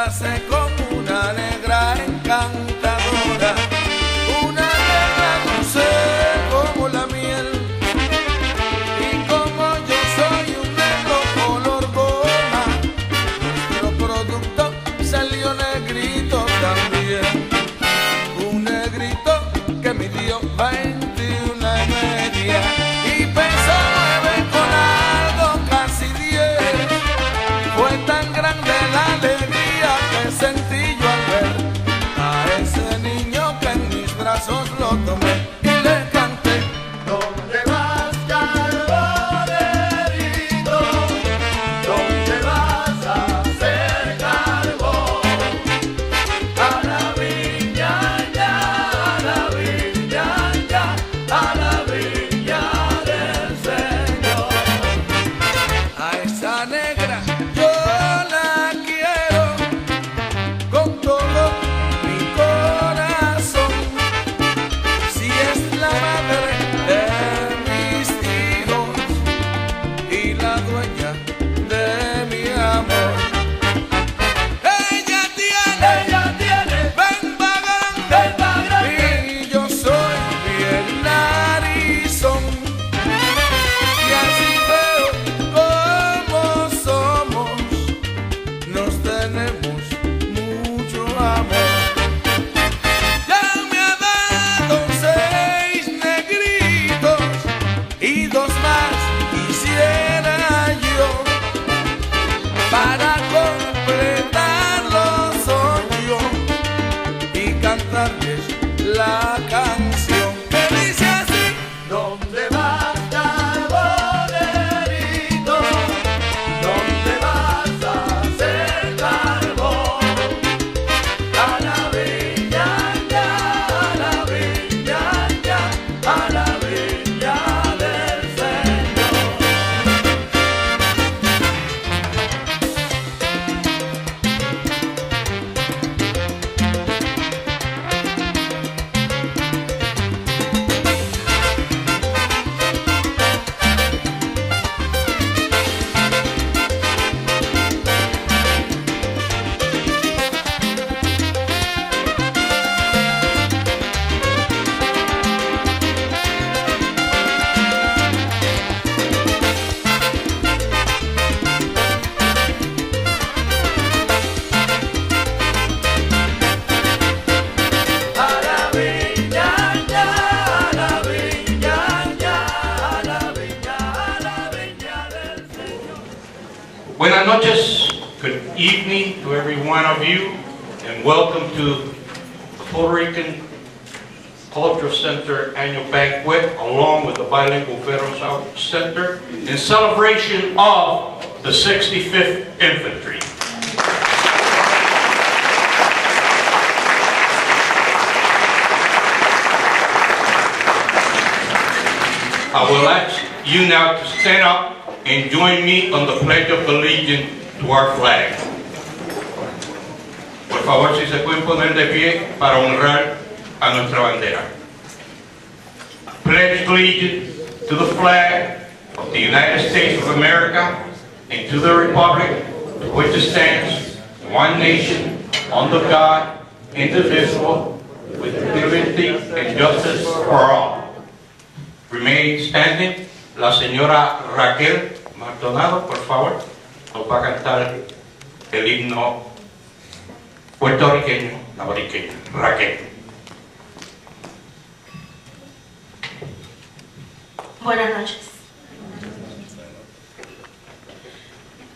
casé con una negra encantadora, una negra dulce como la miel. Y como yo soy un negro color goma, nuestro producto salió negrito también. Un negrito que midió 21 y media y pesó 9 con algo, casi 10. Fue tan grande la alegría que sentí yo al ver a ese niño que en mis brazos lo tomé y le canté. ¿Dónde vas, carbonerito? ¿Dónde vas a hacer carbón? A la viña ya, a la viña ya, a la viña del Señor. A esa negra yo la quiero con todo mi corazón. Si es la madre de mis hijos y la dueña de mi amor. Ella tiene bemba grande y yo soy bien narizón. Y así veo como somos, nos tenemos mucho amor. Ya me ha dado 6 negritos y 2 más quisiera yo para completarlo soy yo y cantarles la canción que dice así. ¿Dónde vas, carbonerito? ¿Dónde vas a hacer carbón? A la viña ya, a la viña ya, a la viña del Señor. A la viña ya, a la viña ya, a la viña del Señor. Buenas noches, good evening to every one of you, and welcome to the Puerto Rican Cultural Center Annual Banquet, along with the Bilingual Federal South Center, in celebration of the 65th Infantry. I will ask you now to stand up and join me on the Pledge of Allegiance to our flag. Por favor, si se pueden poner de pie para honrar a nuestra bandera. Pledge allegiance to the flag of the United States of America and to the republic to which it stands, one nation, under God, indivisible, with liberty and justice for all. Remain standing. La señora Raquel Maldonado, por favor, nos va a cantar el himno puertorriqueño, la borinqueña. Raquel. Buenas noches.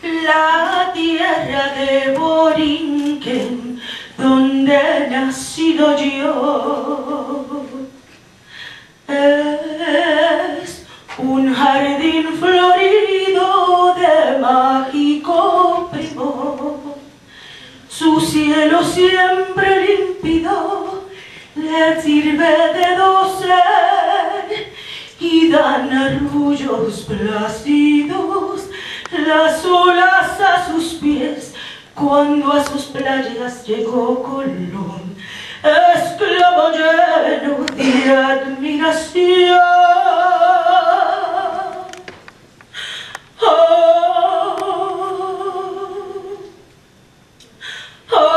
La tierra de Borinquen, donde he nacido yo, es un jardín florido de mágico primor. Su cielo siempre límpido le sirve de dosel y dan arrullos plácidos las olas a sus pies. Cuando a sus playas llegó Colón, esclavo lleno de admiración. Oh, oh,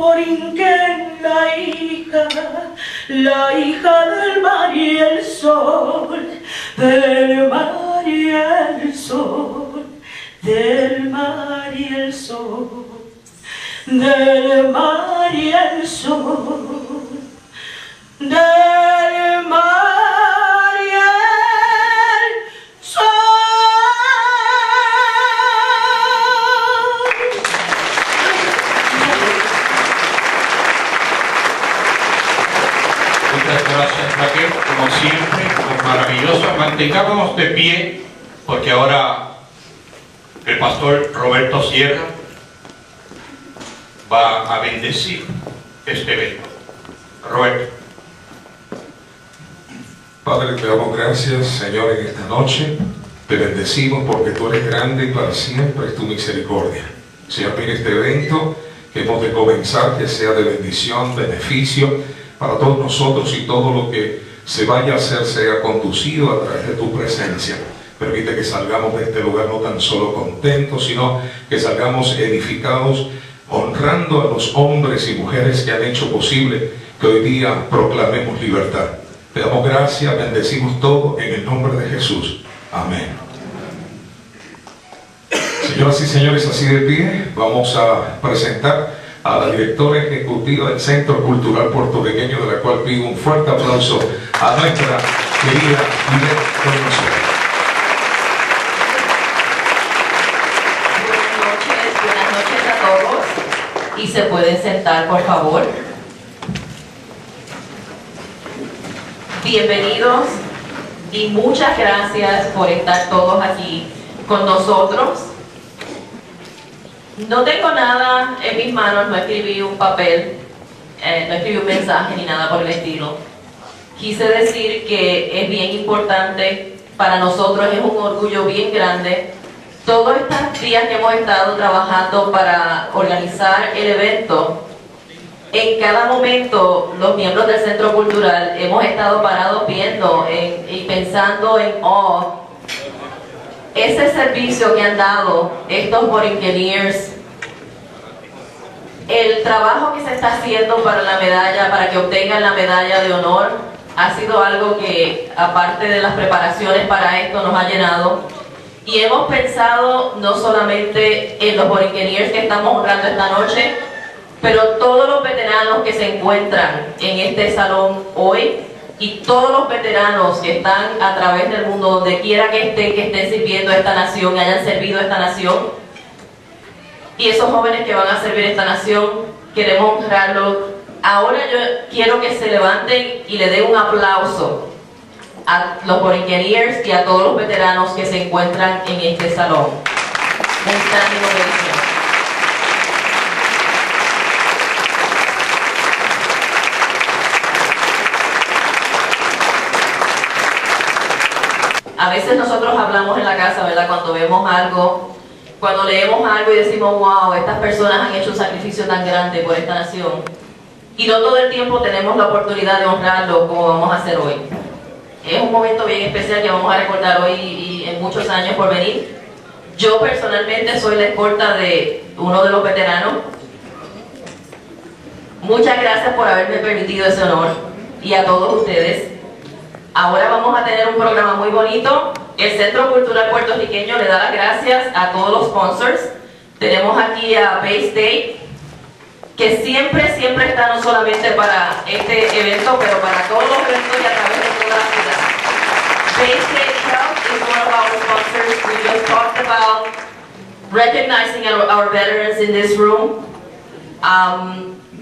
Borinquen, la hija del mar y el sol, del mar y el sol, del mar y el sol, del mar y el sol, del mar y el sol. Muchas gracias, Raquel, como siempre, maravilloso. Mantengámonos de pie, porque ahora el pastor Roberto Sierra va a bendecir este evento. Roberto. Padre, te damos gracias, Señor, en esta noche. Te bendecimos porque tú eres grande y para siempre es tu misericordia. Señor, mira este evento que hemos de comenzar, que sea de bendición, beneficio para todos nosotros, y todo lo que se vaya a hacer sea conducido a través de tu presencia. Permite que salgamos de este lugar no tan solo contentos, sino que salgamos edificados, honrando a los hombres y mujeres que han hecho posible que hoy día proclamemos libertad. Te damos gracias, bendecimos todo en el nombre de Jesús. Amén. Señoras y señores, así de pie, vamos a presentar a la directora ejecutiva del Centro Cultural Puertorriqueño, de la cual pido un fuerte aplauso a nuestra querida directora. Buenas noches a todos, y se pueden sentar, por favor. Bienvenidos y muchas gracias por estar todos aquí con nosotros. No tengo nada en mis manos, no escribí un papel, no escribí un mensaje ni nada por el estilo. Quise decir que es bien importante para nosotros, es un orgullo bien grande. Todos estos días que hemos estado trabajando para organizar el evento, en cada momento los miembros del Centro Cultural hemos estado parados viendo y pensando en ese servicio que han dado estos Borinqueneers, el trabajo que se está haciendo para la medalla, para que obtengan la medalla de honor, ha sido algo que, aparte de las preparaciones para esto, nos ha llenado. Y hemos pensado no solamente en los Borinqueneers que estamos honrando esta noche, pero todos los veteranos que se encuentran en este salón hoy, y todos los veteranos que están a través del mundo, donde quiera que estén sirviendo a esta nación, que hayan servido a esta nación, y esos jóvenes que van a servir a esta nación, queremos honrarlos. Ahora yo quiero que se levanten y le den un aplauso a los Borinqueneers y a todos los veteranos que se encuentran en este salón. Un standing ovation. A veces nosotros hablamos en la casa, ¿verdad? Cuando vemos algo, cuando leemos algo y decimos, wow, estas personas han hecho un sacrificio tan grande por esta nación. Y no todo el tiempo tenemos la oportunidad de honrarlo como vamos a hacer hoy. Es un momento bien especial que vamos a recordar hoy y en muchos años por venir. Yo personalmente soy la escolta de uno de los veteranos. Muchas gracias por haberme permitido ese honor, y a todos ustedes. Ahora vamos a tener un programa muy bonito. El Centro Cultural Puertorriqueño le da las gracias a todos los sponsors. Tenemos aquí a Bay State, que siempre está no solamente para este evento, pero para todos los eventos y a través de toda la ciudad. Bay State Health is one of our sponsors. We just talked about recognizing our veterans in this room.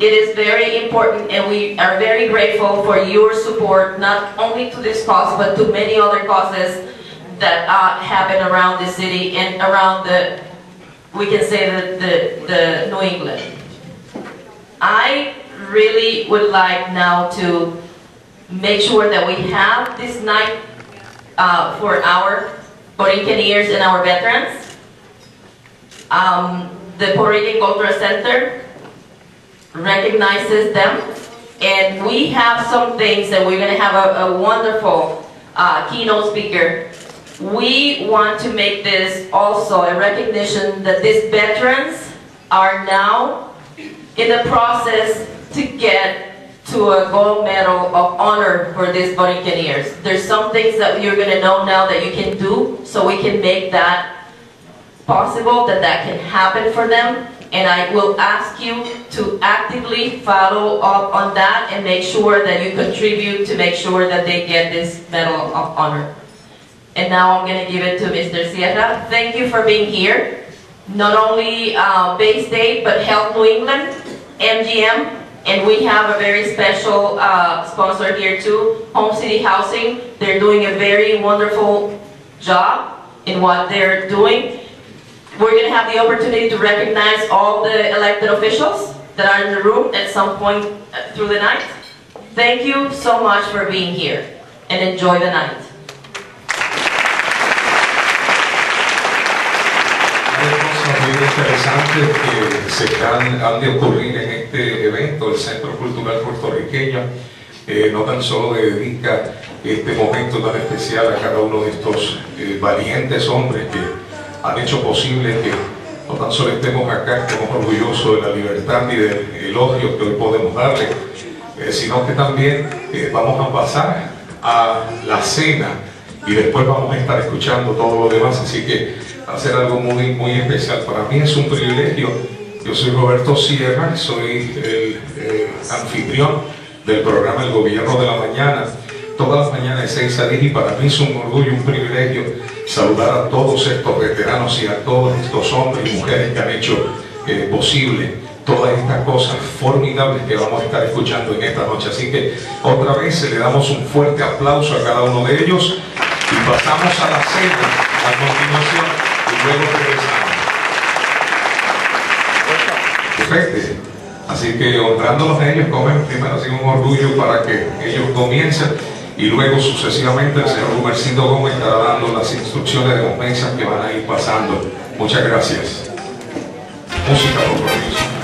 It is very important, and we are very grateful for your support, not only to this cause, but to many other causes that happen around the city and around we can say the New England. I really would like now to make sure that we have this night for our Borinqueneers and our veterans. The Puerto Rican Cultural Center recognizes them, and we have some things that we're going to have a wonderful keynote speaker. We want to make this also a recognition that these veterans are now in the process to get to a gold medal of honor for these Borinqueneers. There's some things that you're going to know now that you can do, so we can make that possible, that can happen for them. And I will ask you to actively follow up on that and make sure that you contribute to make sure that they get this Medal of Honor. And now I'm going to give it to Mr. Sierra. Thank you for being here. Not only Bay State, but Health New England, MGM, and we have a very special sponsor here too, Home City Housing. They're doing a very wonderful job in what they're doing. We're going to have the opportunity to recognize all the elected officials that are in the room at some point through the night. Thank you so much for being here, and enjoy the night. Hay cosas muy interesantes que han de ocurrir en este evento. El Centro Cultural Puertorriqueño no tan solo le dedica este momento tan especial a cada uno de estos valientes hombres que han hecho posible que no tan solo estemos acá, estemos orgullosos de la libertad y del elogio que hoy podemos darle, sino que también vamos a pasar a la cena y después vamos a estar escuchando todo lo demás, así que va a ser algo muy, muy especial. Para mí es un privilegio. Yo soy Roberto Sierra, soy el anfitrión del programa El Gobierno de la Mañana, todas las mañanas de 6 a 10, y para mí es un orgullo, un privilegio saludar a todos estos veteranos y a todos estos hombres y mujeres que han hecho posible todas estas cosas formidables que vamos a estar escuchando en esta noche. Así que otra vez le damos un fuerte aplauso a cada uno de ellos y pasamos a la cena a continuación y luego regresamos. Perfecto. Así que honrándolos a ellos, comen primero así un orgullo para que ellos comiencen y luego sucesivamente el señor Gumercito Gómez estará dando las instrucciones de los mesas que van a ir pasando. Muchas gracias. Música, por favor.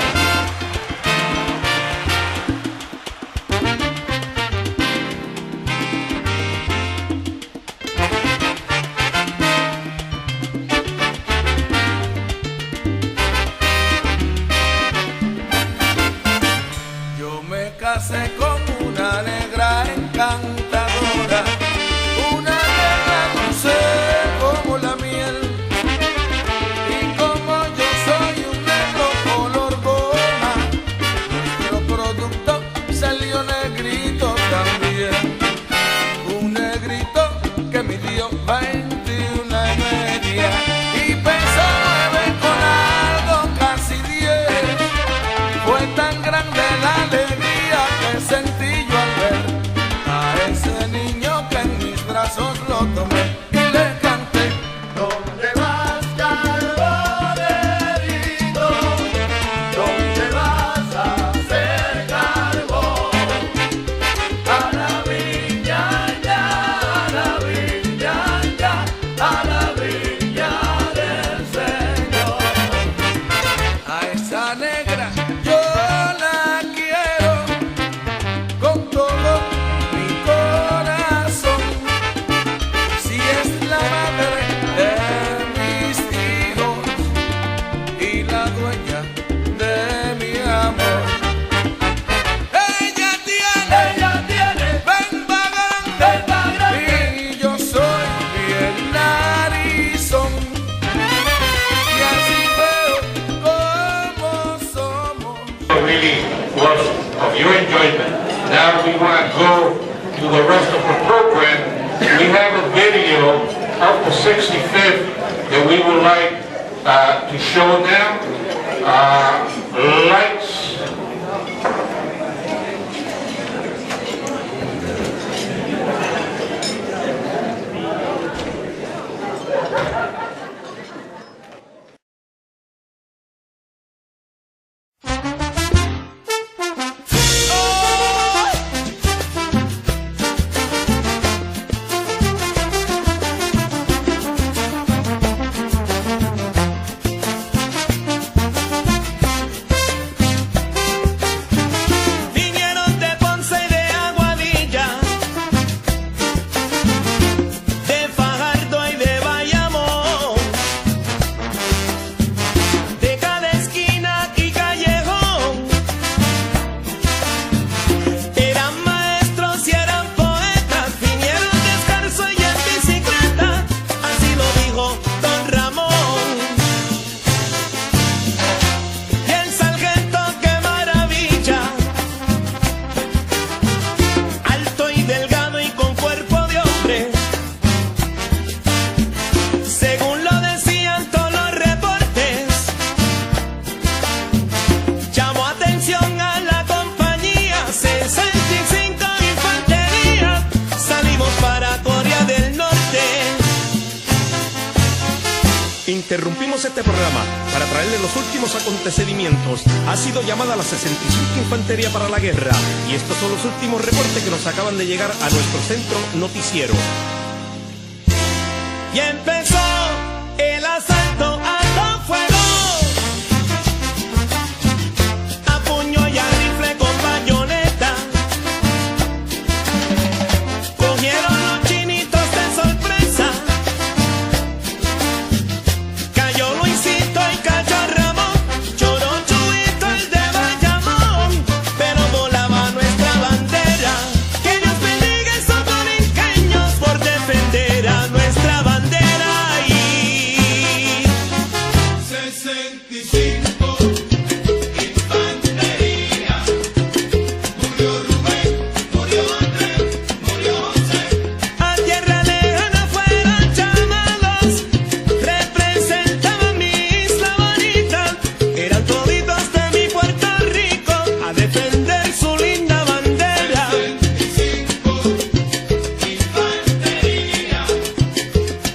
Now we want to go to the rest of the program. We have a video of the 65th that we would like to show them. Lights. Interrumpimos este programa para traerle los últimos acontecimientos. Ha sido llamada la 65 Infantería para la guerra y estos son los últimos reportes que nos acaban de llegar a nuestro centro noticiero. Y empezó el asalto a todo fuego, a puño y a rifle con bayoneta. Cogieron los chinitos de sorpresa, cayó Luisito y cayó Ramón, lloró Chuito el de Bayamón, pero volaba nuestra bandera. Que Dios bendiga a esos borinqueños por defender a nuestra bandera. Y 65 Infantería, murió Rubén, murió Andrés, murió José. a tierra lejana fueron llamados, representaban mi isla bonita, eran toditos de mi Puerto Rico, a defender su linda bandera. 65 Infantería,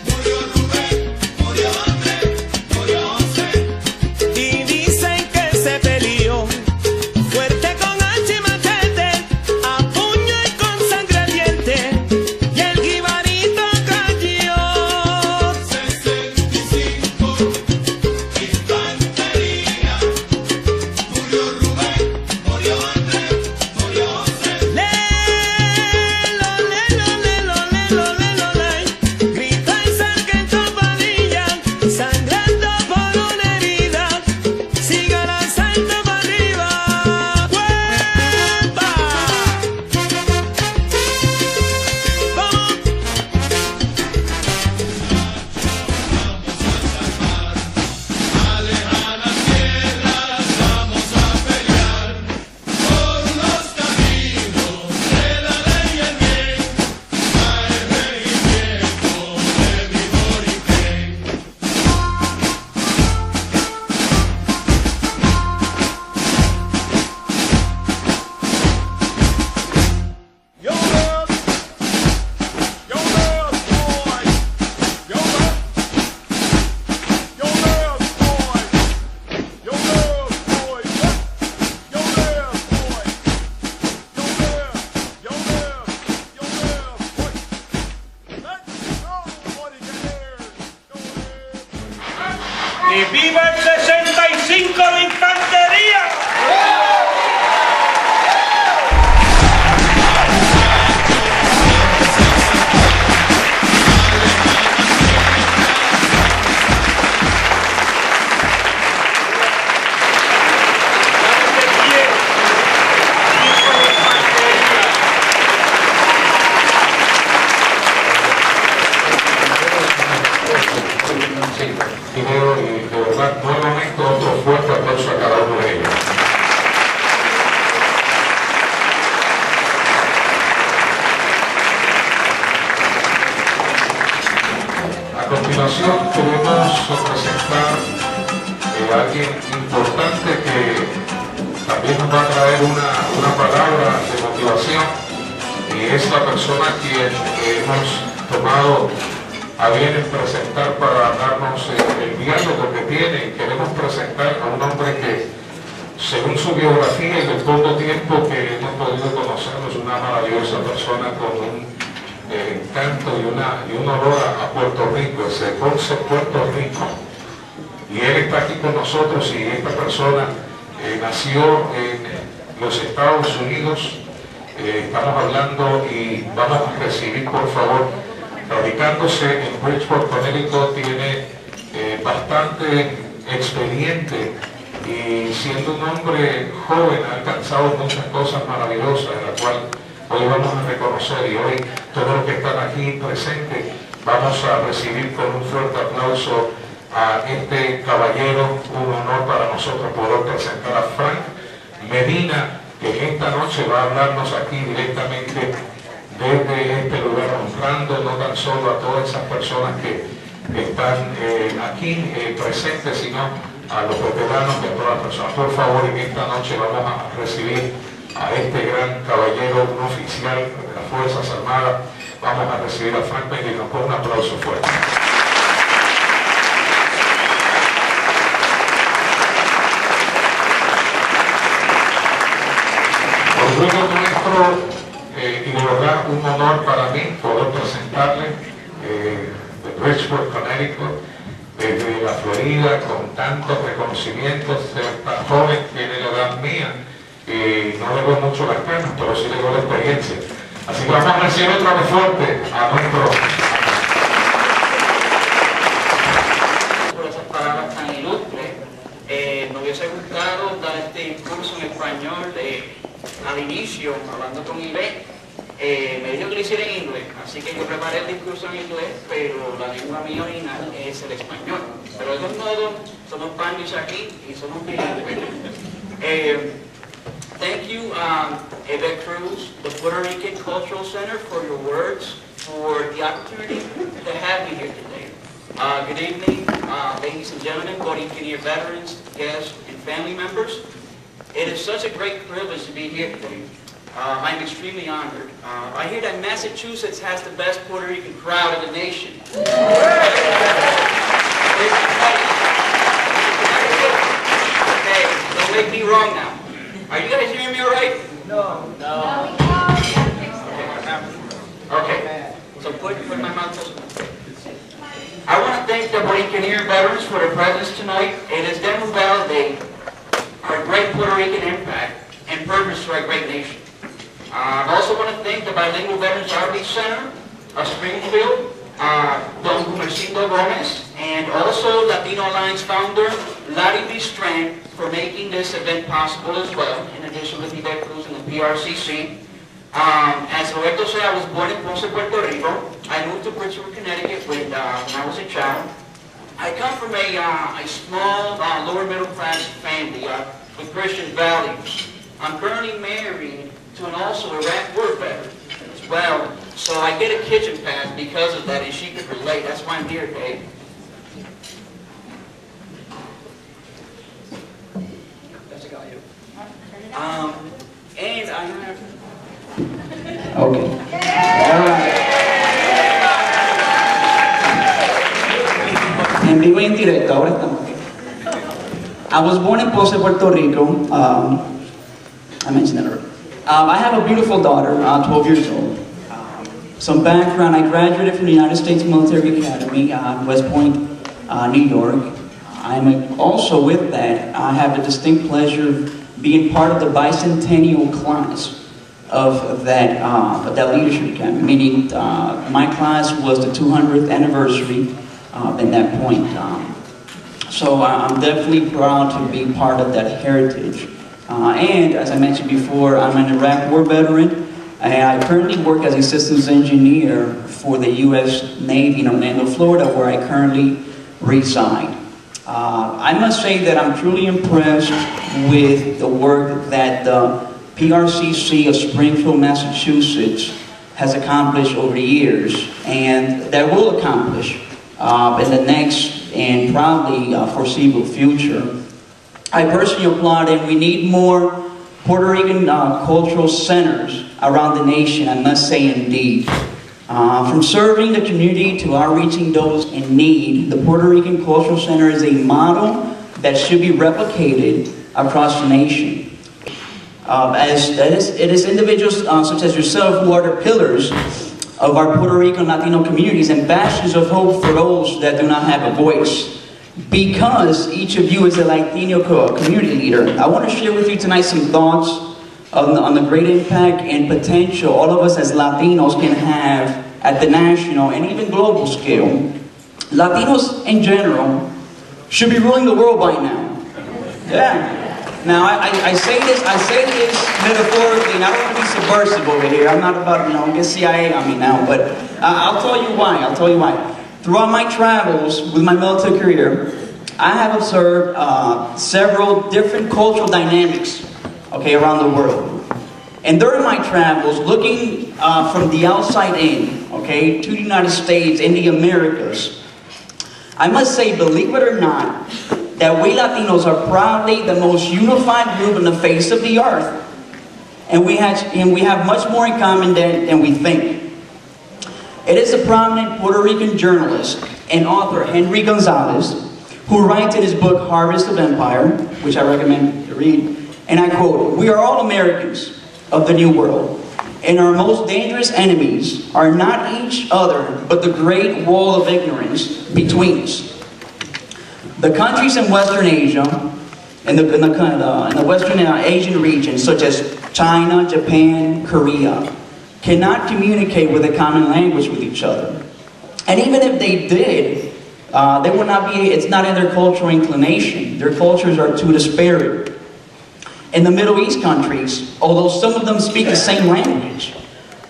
murió Rubén, murió Andrés, murió José. Y dicen que se peleó fuerte con hacha y machete, a puño y con sangre ardiente, y el jibarito cayó. 65 Infantería, murió Rubén, murió Andrés, murió José. Lelo, lelo, lelo, lelo, lelo, ley. Grita el sargento Padilla, sangrando por una herida. Siga el asalto para arriba. ¡Huepa! ¡Vamos! A lejanas tierras vamos a pelear por los caminos de la ley y el bien. Va el regimiento de mi Borinquén. Yo love, yo love, boy. Yo love, yo love, boy. Yo love, boy. Yo love, boy. Yo love, yo love, yo love, boy. Let's go, Borinqueneers. Go ahead. ¡Y viva el 65 de Infantería! Primero, y de verdad, nuevamente otro fuerte aplauso a cada uno de ellos. A continuación, queremos presentar a alguien importante que también nos va a traer una palabra de motivación, y es la persona a quien hemos tomado a bien en presentar para darnos el diálogo que tiene. Y queremos presentar a un hombre que, según su biografía y el corto tiempo que hemos podido conocerlo, es una maravillosa persona con un encanto y un olor a Puerto Rico, ese Ponce, Puerto Rico. Y él está aquí con nosotros, y esta persona nació en los Estados Unidos. Estamos hablando, y vamos a recibir, por favor, radicándose en Bridgeport, Connecticut, tiene bastante expediente, y siendo un hombre joven ha alcanzado muchas cosas maravillosas, de las cuales hoy vamos a reconocer. Y hoy todos los que están aquí presentes vamos a recibir con un fuerte aplauso a este caballero. Un honor para nosotros poder presentar a Frank Medina, que esta noche va a hablarnos aquí directamente desde este lugar, honrando no tan solo a todas esas personas que están aquí presentes, sino a los veteranos y a todas las personas. Por favor, en esta noche vamos a recibir a este gran caballero, un oficial de las Fuerzas Armadas. Vamos a recibir a Frank Medina con un aplauso fuerte. pueblo nuestro, y de verdad un honor para mí poder presentarle de Bridgeport, Connecticut, desde la Florida, con tantos reconocimientos, tan joven, tiene la edad mía, y no le doy mucho las penas, pero sí le doy la experiencia. Así que vamos a recibir otra vez fuerte a nuestro... Por esas palabras tan ilustres, me hubiese gustado dar este curso en español al inicio, hablando con Ibe. Me dijo que lo hiciera en inglés, así que yo preparé el discurso en inglés, pero la lengua mía original es el español. Pero de todos modos, somos Spanish aquí y somos bilingües. Thank you, Eve Cruz, the Puerto Rican Cultural Center, for your words, for the opportunity to have me here today. Good evening, ladies and gentlemen, Borinqueneers veterans, guests, and family members. It is such a great privilege to be here today. I'm extremely honored. I hear that Massachusetts has the best Puerto Rican crowd in the nation. Hey, don't make me wrong now. Are you guys hearing me all right? No. Okay. So put my mouth close. I want to thank the Borinqueneers veterans for their presence tonight. It is them who validate our great Puerto Rican impact and purpose to our great nation. I also want to thank the Bilingual Veterans Outreach Center of Springfield, Don Gumercindo Gomez, and also Latino Alliance founder Larry B. Strand for making this event possible as well, in addition to Eve Cruz and the PRCC. As Roberto said, I was born in Ponce, Puerto Rico. I moved to Puerto, Connecticut when I was a child. I come from a small, lower middle class family with Christian values. I'm currently married to an also Iraq War veteran as well, so I get a kitchen pass because of that, and she could relate. That's why I'm here today. That's a guy. And I have. Okay. All right. En vivo y en directo, ahora estamos. I was born in Ponce, Puerto Rico. I mentioned that already. I have a beautiful daughter, 12 years old. Some background, I graduated from the United States Military Academy, West Point, New York. Also with that, I have the distinct pleasure of being part of the bicentennial class of that leadership academy, meaning my class was the 200th anniversary at that point. So I'm definitely proud to be part of that heritage. And as I mentioned before, I'm an Iraq War veteran. I currently work as a systems engineer for the U.S. Navy in Orlando, Florida, where I currently reside. I must say that I'm truly impressed with the work that the PRCC of Springfield, Massachusetts has accomplished over the years, and that will accomplish in the next and probably foreseeable future. I personally applaud, and we need more Puerto Rican cultural centers around the nation, I must say indeed. From serving the community to outreaching those in need, the Puerto Rican Cultural Center is a model that should be replicated across the nation. It is individuals such as yourself who are the pillars of our Puerto Rican Latino communities and bastions of hope for those that do not have a voice. Because each of you is a Latino community leader, I want to share with you tonight some thoughts on the great impact and potential all of us as Latinos can have at the national and even global scale. Latinos in general should be ruling the world by now. Yeah. Now I say this metaphorically, and I don't want to be subversive over here. I'm not about, get CIA on me now, but I'll tell you why. Throughout my travels with my military career, I have observed several different cultural dynamics, around the world. And during my travels, looking from the outside in, to the United States and the Americas, I must say, believe it or not, that we Latinos are proudly the most unified group on the face of the earth. And we have much more in common than we think. It is a prominent Puerto Rican journalist and author, Henry Gonzalez, who writes in his book, Harvest of Empire, which I recommend to read, and I quote, "We are all Americans, of the New World. And our most dangerous enemies are not each other, but the great wall of ignorance between us. The countries in Western Asia, in the Western Asian region, such as China, Japan, Korea, cannot communicate with a common language with each other. And even if they did, they would not be, it's not in their cultural inclination. Their cultures are too disparate. In the Middle East countries, although some of them speak the same language,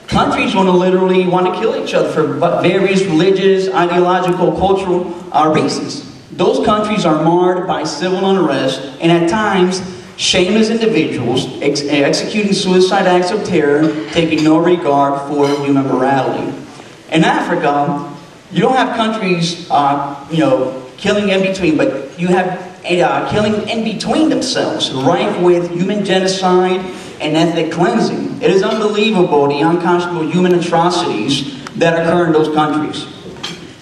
countries literally want to kill each other for various religious, ideological, cultural reasons. Those countries are marred by civil unrest and at times shameless individuals executing suicide acts of terror, taking no regard for human morality. In Africa, you don't have countries, killing in between, but you have killing in between themselves, rife with human genocide and ethnic cleansing. It is unbelievable the unconscionable human atrocities that occur in those countries.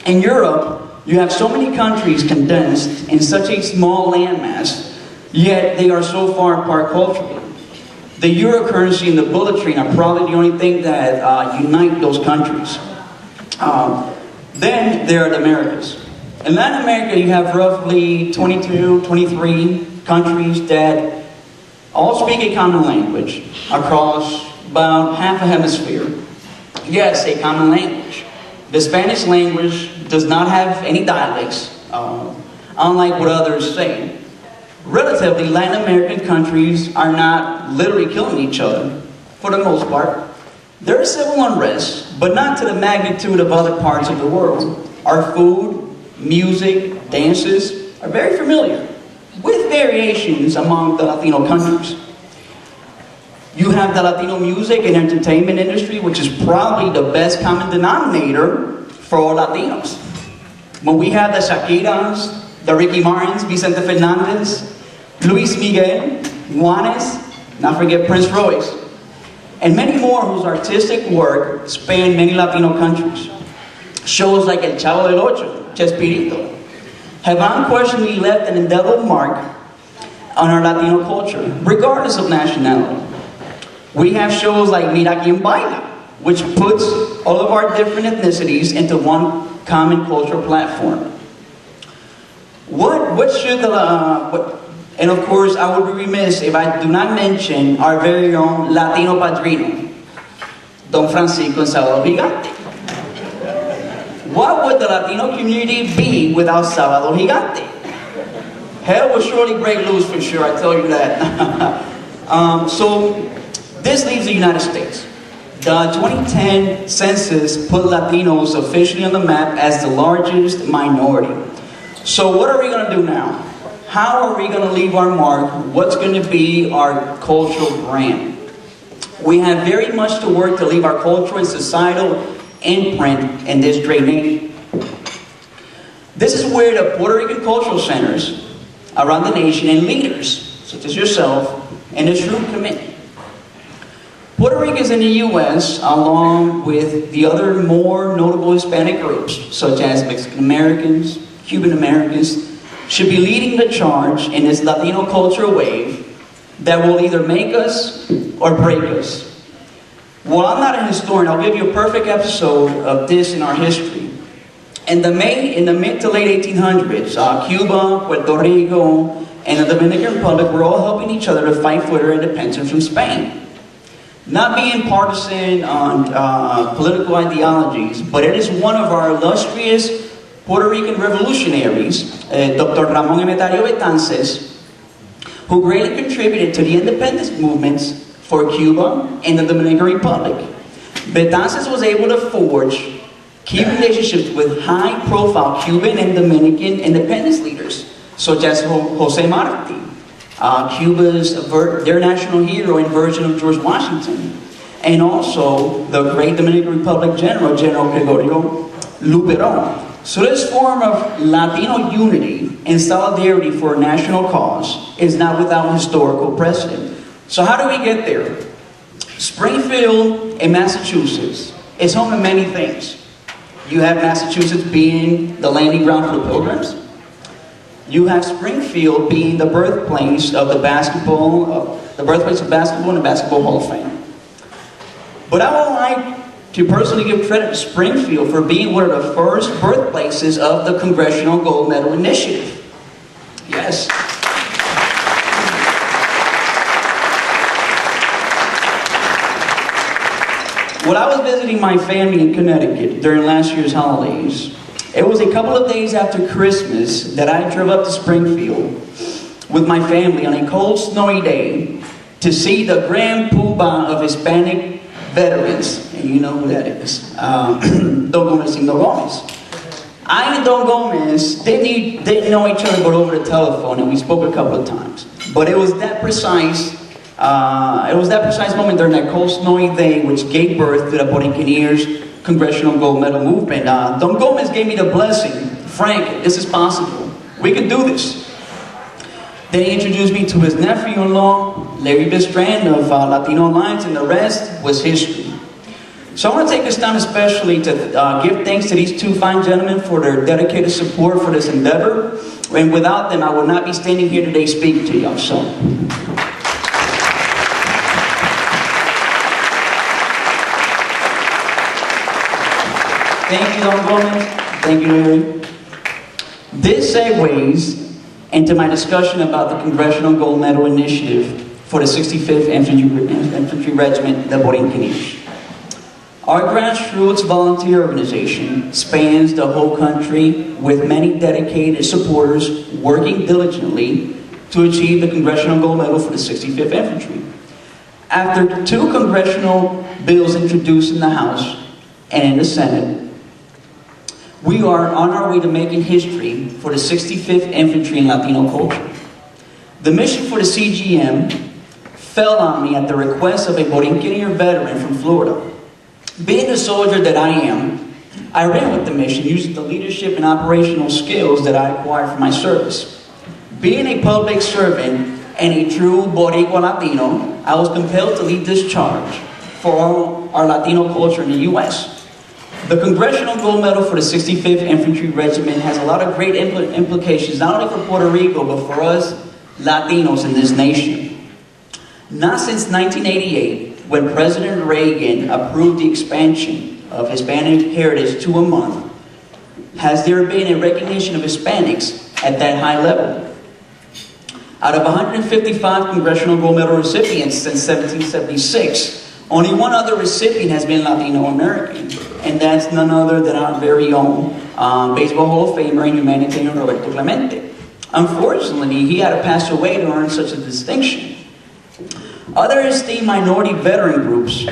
In Europe, you have so many countries condensed in such a small landmass, yet they are so far apart culturally. The euro currency and the bullet train are probably the only thing that unite those countries. Then there are the Americas. In Latin America, you have roughly 22, 23 countries that all speak a common language across about half a hemisphere. Yes, a common language. The Spanish language does not have any dialects, unlike what others say. Relatively, Latin American countries are not literally killing each other, for the most part. There is civil unrest, but not to the magnitude of other parts of the world. Our food, music, dances are very familiar, with variations among the Latino countries. You have the Latino music and entertainment industry, which is probably the best common denominator for all Latinos. When we have the Shakiras, the Ricky Martins, Vicente Fernandez, Luis Miguel, Juanes, not forget Prince Royce, and many more whose artistic work span many Latino countries. Shows like El Chavo del Ocho, Chespirito, have unquestionably left an indelible mark on our Latino culture, regardless of nationality. We have shows like Mira Quien Baila, which puts all of our different ethnicities into one common cultural platform. And of course, I would be remiss if I do not mention our very own Latino padrino, Don Francisco Salvador Gigante. What would the Latino community be without Salvador Gigante? Hell would surely break loose for sure, I tell you that. So this leaves the United States. The 2010 census put Latinos officially on the map as the largest minority. So what are we going to do now? How are we going to leave our mark? What's going to be our cultural brand? We have very much to work to leave our cultural and societal imprint in this great nation. This is where the Puerto Rican cultural centers around the nation and leaders, such as yourself, and this room come in. Puerto Ricans in the U.S., along with the other more notable Hispanic groups, such as Mexican Americans, Cuban Americans, should be leading the charge in this Latino cultural wave that will either make us or break us. Well, I'm not a historian. I'll give you a perfect episode of this in our history. In the mid to late 1800s, Cuba, Puerto Rico, and the Dominican Republic were all helping each other to fight for their independence from Spain. Not being partisan on political ideologies, but it is one of our illustrious Puerto Rican revolutionaries, Dr. Ramon Emeterio Betances, who greatly contributed to the independence movements for Cuba and the Dominican Republic. Betances was able to forge key relationships with high-profile Cuban and Dominican independence leaders, such as Jose Marti, Cuba's their national hero and version of George Washington, and also the great Dominican Republic General Gregorio Luperón. So this form of Latino unity and solidarity for a national cause is not without historical precedent. So how do we get there? Springfield in Massachusetts is home to many things. You have Massachusetts being the landing ground for the Pilgrims. You have Springfield being the birthplace of basketball and the Basketball Hall of Fame. But I would like to personally give credit to Springfield for being one of the first birthplaces of the Congressional Gold Medal Initiative. Yes. When I was visiting my family in Connecticut during last year's holidays, it was a couple of days after Christmas that I drove up to Springfield with my family on a cold, snowy day to see the grand poobah of Hispanic veterans. And you know who that is. Don Gomez and Don Gomez. I and Don Gomez didn't know each other but over the telephone, and we spoke a couple of times. But it was that precise moment during that cold, snowy day which gave birth to the Borinqueneers Congressional Gold Medal movement. Don Gomez gave me the blessing. Frank, this is possible. We can do this. Then he introduced me to his nephew-in-law, Larry Bistrand of Latino Alliance, and the rest was history. So I want to take this time especially to give thanks to these two fine gentlemen for their dedicated support for this endeavor. And without them, I would not be standing here today speaking to y'all. So. Thank you, Don Gomez. Thank you, Larry. This segues into my discussion about the Congressional Gold Medal Initiative for the 65th Infantry Regiment, the Borinqueneers. Our grassroots volunteer organization spans the whole country with many dedicated supporters working diligently to achieve the Congressional Gold Medal for the 65th Infantry. After 2 congressional bills introduced in the House and in the Senate, we are on our way to making history for the 65th Infantry and Latino culture. The mission for the CGM fell on me at the request of a Borinqueneer veteran from Florida. Being the soldier that I am, I ran with the mission using the leadership and operational skills that I acquired from my service. Being a public servant and a true Boricua Latino, I was compelled to lead this charge for our Latino culture in the U.S. The Congressional Gold Medal for the 65th Infantry Regiment has a lot of great implications, not only for Puerto Rico, but for us Latinos in this nation. Not since 1988, when President Reagan approved the expansion of Hispanic heritage to a month, has there been a recognition of Hispanics at that high level. Out of 155 Congressional Gold Medal recipients since 1776, only one other recipient has been Latino American, and that's none other than our very own Baseball Hall of Famer and humanitarian Roberto Clemente. Unfortunately, he had to pass away to earn such a distinction. Other esteemed minority veteran groups,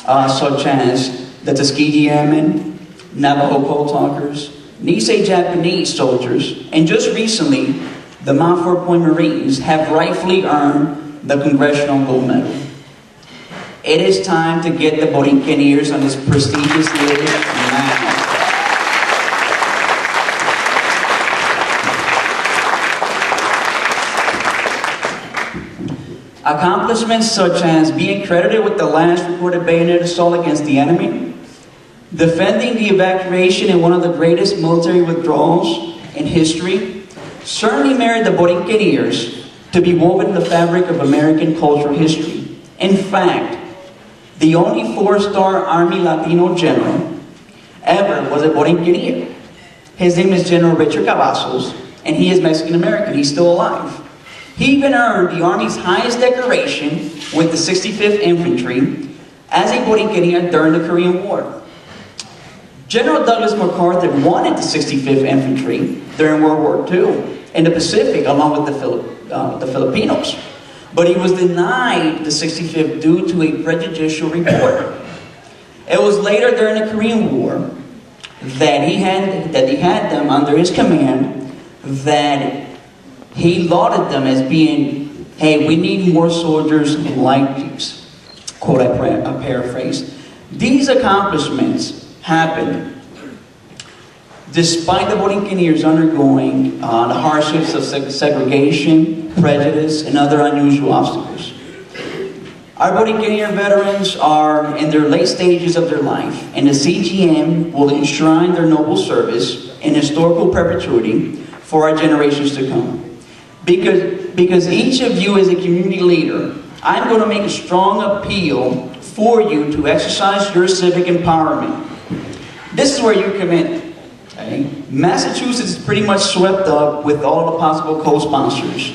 such as the Tuskegee Airmen, Navajo Code Talkers, Nisei Japanese soldiers, and just recently, the Mount 4 Point Marines have rightfully earned the Congressional Gold Medal. It is time to get the Borinqueneers on this prestigious list now. Accomplishments such as being credited with the last recorded bayonet assault against the enemy, defending the evacuation in one of the greatest military withdrawals in history, certainly merit the Borinqueneers to be woven in the fabric of American cultural history. In fact, the only 4-star Army Latino general ever was a Borinqueneer. His name is General Richard Cavazos, and he is Mexican-American. He's still alive. He even earned the Army's highest decoration with the 65th Infantry as a Borinqueneer during the Korean War. General Douglas MacArthur wanted the 65th Infantry during World War II in the Pacific along with the Filipinos. But he was denied the 65th due to a prejudicial report. It was later during the Korean War that he had them under his command, that he lauded them as being, hey, we need more soldiers like these. Quote, I paraphrase. These accomplishments happened despite the Borinqueneers undergoing the hardships of segregation, prejudice, and other unusual obstacles. Our Borinqueneer veterans are in their late stages of their life, and the CGM will enshrine their noble service in historical perpetuity for our generations to come. Because each of you is a community leader, I'm going to make a strong appeal for you to exercise your civic empowerment. This is where you come in. Okay? Massachusetts is pretty much swept up with all the possible co-sponsors,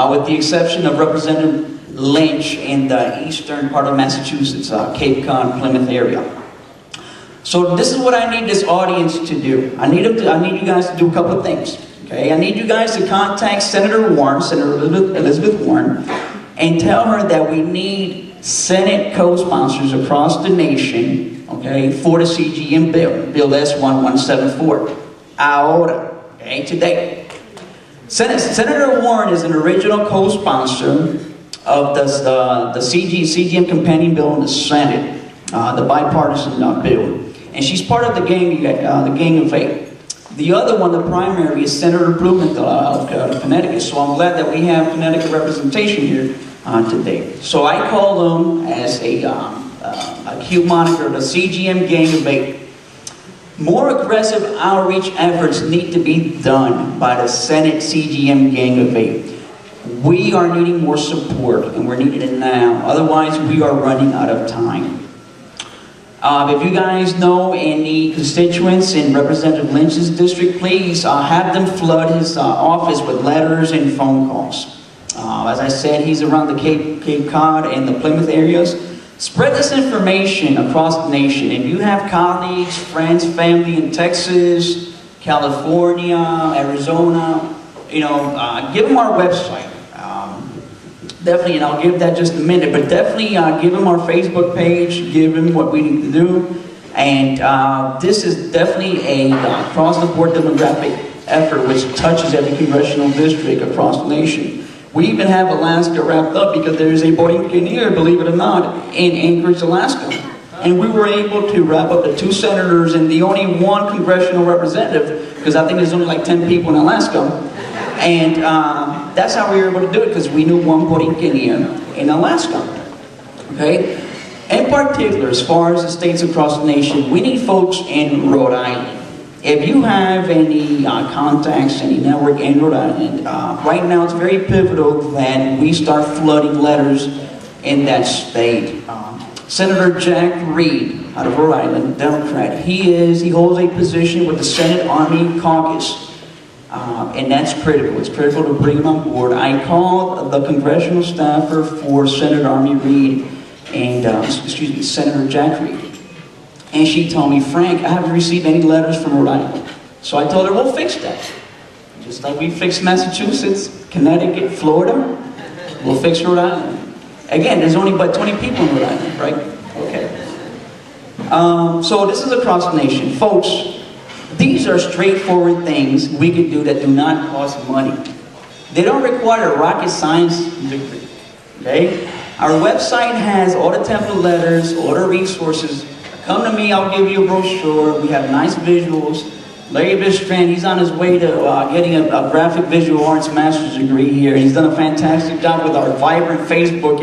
with the exception of Representative Lynch in the eastern part of Massachusetts, Cape Cod, Plymouth area. So this is what I need this audience to do. I need you guys to do a couple of things. Okay? I need you guys to contact Senator Warren, Senator Elizabeth Warren, and tell her that we need Senate co-sponsors across the nation, okay, for the CGM bill, Bill S1174. Ahora, okay, today. Senator Warren is an original co-sponsor of the CGM companion bill in the Senate, the bipartisan bill. And she's part of the Gang of Eight. The other one, the primary, is Senator Blumenthal out of Connecticut. So I'm glad that we have Connecticut representation here today. So I call them as a cute moniker, the CGM Gang of Eight. More aggressive outreach efforts need to be done by the Senate CGM Gang of Eight. We are needing more support, and we're needing it now. Otherwise, we are running out of time. If you guys know any constituents in Representative Lynch's district, please have them flood his office with letters and phone calls. As I said, he's around the Cape Cod and the Plymouth areas. Spread this information across the nation. If you have colleagues, friends, family in Texas, California, Arizona, you know, give them our website. Definitely, and I'll give that just a minute, but definitely give them our Facebook page, give them what we need to do. And this is definitely a across-the-board demographic effort which touches every congressional district across the nation. We even have Alaska wrapped up because there is a Borinqueneer, believe it or not, in Anchorage, Alaska. And we were able to wrap up the 2 senators and the only 1 congressional representative, because I think there's only like 10 people in Alaska. And that's how we were able to do it, because we knew 1 Borinqueneer in Alaska. Okay? In particular, as far as the states across the nation, we need folks in Rhode Island. If you have any contacts, any network in Rhode Island, right now it's very pivotal that we start flooding letters in that state. Senator Jack Reed out of Rhode Island, Democrat, he holds a position with the Senate Army Caucus. And that's critical. It's critical to bring him on board. I called the congressional staffer for Senator Army Reed and, Senator Jack Reed. And she told me, Frank, I haven't received any letters from Rhode Island. So I told her, we'll fix that. Just like we fixed Massachusetts, Connecticut, Florida, we'll fix Rhode Island. Again, there's only but 20 people in Rhode Island, right? Okay. So this is across the nation. Folks, these are straightforward things we could do that do not cost money. They don't require a rocket science degree, okay? Our website has all the template letters, all the resources. Come to me, I'll give you a brochure. We have nice visuals. Larry Bistrand, he's on his way to getting a graphic visual arts master's degree here. He's done a fantastic job with our vibrant Facebook